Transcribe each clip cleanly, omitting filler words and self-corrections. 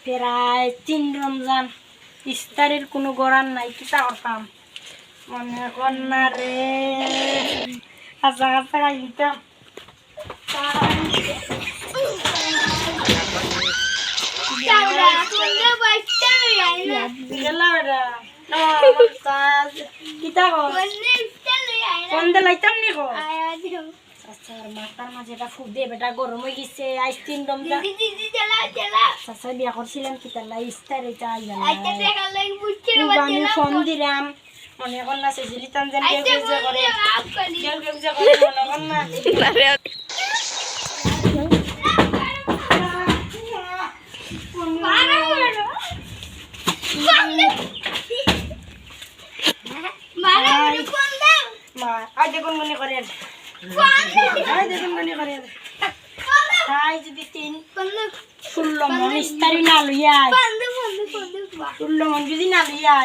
প্রায় 3 রমজান ইফতারের কোনো গড়ান নাই কিতা করতাম মনে কর না রে কাঁচা কাঁচা খাইতাম কিতা লাইতাম নি গো আচ্ছা মাথার মাঝে এটা ফুক দিয়ে বেটা গরম হয়ে গেছে আজ 3 রমজান আচ্ছা বিয়া করছিলাম কিতা লাই ইফতার এটা আমি ফোন দিলাম মনে কর না সেজিলিতাম যেন কেউ করে মনে কর না দেখুন মনে করেন দেখুন মনে করেন যদি 16 মন ইস্তারি না লইয়া 16 মন যদি না লইয়া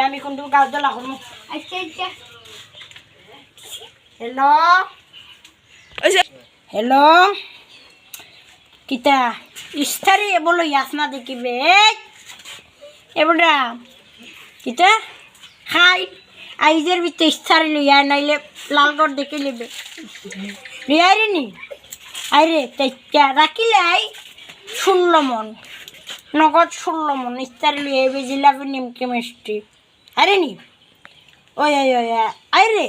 আমি কোনটু গাছ দলা করবো হ্যালো হ্যালো কিতা ইস্তারি বলো ইয়াস না দেখিবে এবড়া কিতা খাই আইজের ভিতরে ইস্তারি লইয়া নাইলে লালগড় দেখে নেবে লইয়া রে নি আরে তেইটা রাখিলে 16 মন নগদ 16 মন ইস্তারি লইয়া এবে জিলাপি নিমকে মিষ্টি আরে নি ওই ওই ওই আরে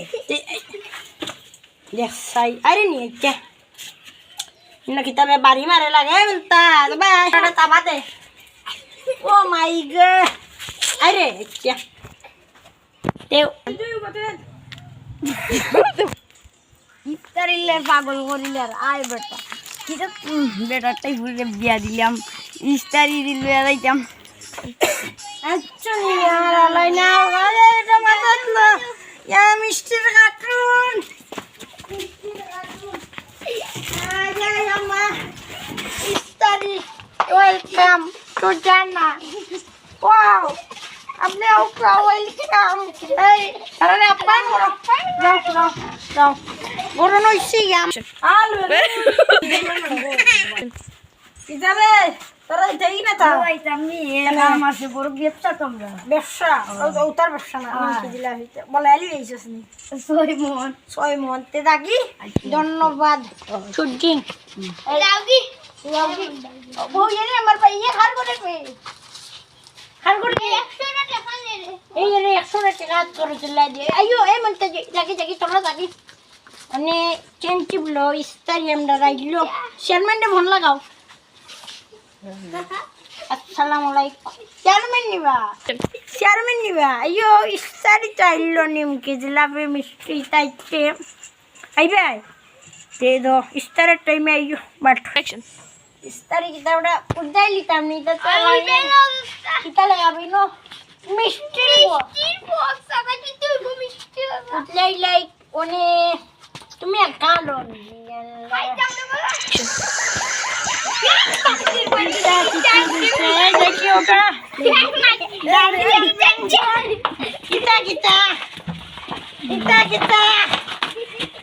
দেখাই আরে নি এটা না কিতাবে বাড়ি মারে লাগে বলতা তবে তাবা দে ও মাই গড আরে এটা ইফতারিলে পাগল করিলে আয় বেটা কিটা বেটাটাই ঘুরে বিয়া দিলাম ইফতারি দিলে যাইতাম আচ্ছা নিয়ালাই না আরে এটা মাথাত না ইয়া মিষ্টির কার্টুন আয় আম্মা ইফতারি ওয়েলকাম টু জান্না ওয়াও আপনি ওকা ওয়েলকাম এই আরে আপা যাও যাও বড় নইছি আম আলু ইজাবে তোরা দেই না তা আমি না মাসে বড় ব্যবসা তোমরা ব্যবসা উতার ব্যবসা না কি দিলা হইতে বলে আলি হইছস নি 6 মন তে দাগি ধন্যবাদ শুটিং এই দাগি বউ এনে আমার ভাই খার করে পে খার করে 100 টাকা ফানে রে এই রে 100 টাকা করে চলে দে আইও এই মনতে জাগি জাগি তোরা জাগি અને ચેન્ચીબલો ઇસ્તારિયમ ડરાઈલો શેરમેન ને ફોન લગાવ আসসালামু আলাইকুম চেয়ারম্যান নিবা আইও ইস্তারি চাইলো নিমকি জিলাপি মিষ্টি চাইতে আইবে দে দো ইস্তারের টাইমে আইও বাট ইস্তারি কিতা ওটা উদাই লিতাম নি তো কিতা লাগাবি নো মিষ্টি বক্স সাদা কিতে মিষ্টি উদাই লাই ওনে তুমি একালো দেখি ওটা কিতা কিতা কিতা কিতা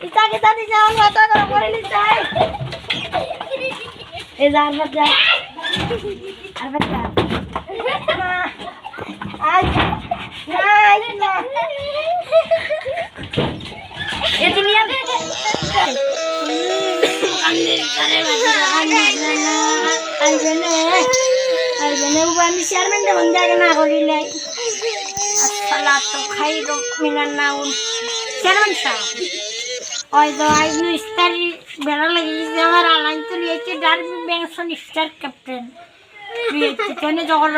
কিতা কিতা দি যাও মাথা গরম করে নিতে এই যা আর বাচ্চা আজ না ये दुनिया में अंजने उबानी चेयरमैन दे बन जाके ना करिले अस्सलातु खैरु मिनान नाउम चेयरमैन साहब ओय तो आज नु इस्तारी बेरा लगी जे আমার আলাইন তো লিয়েছে ডারবি বেনসন স্টার ক্যাপ্টেন লিয়েছে কেন জগর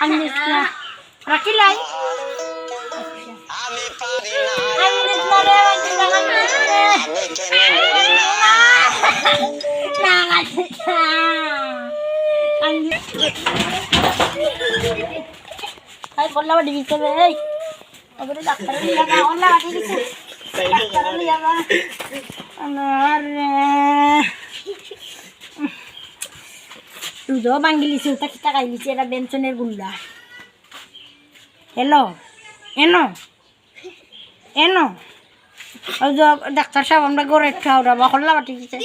আনিস না রাখিলাই আমি পারি না Ay, con la barriguita de ahí. A ver, la cara de la con la barriguita. La cara de la Tú do bangili siuta kita kaili era bensoner gulla. Hello. Eno. Eno. Ojo, doctor সাহেব আমরা ঘরে খাওয়া বা খোলা বাটি দিতে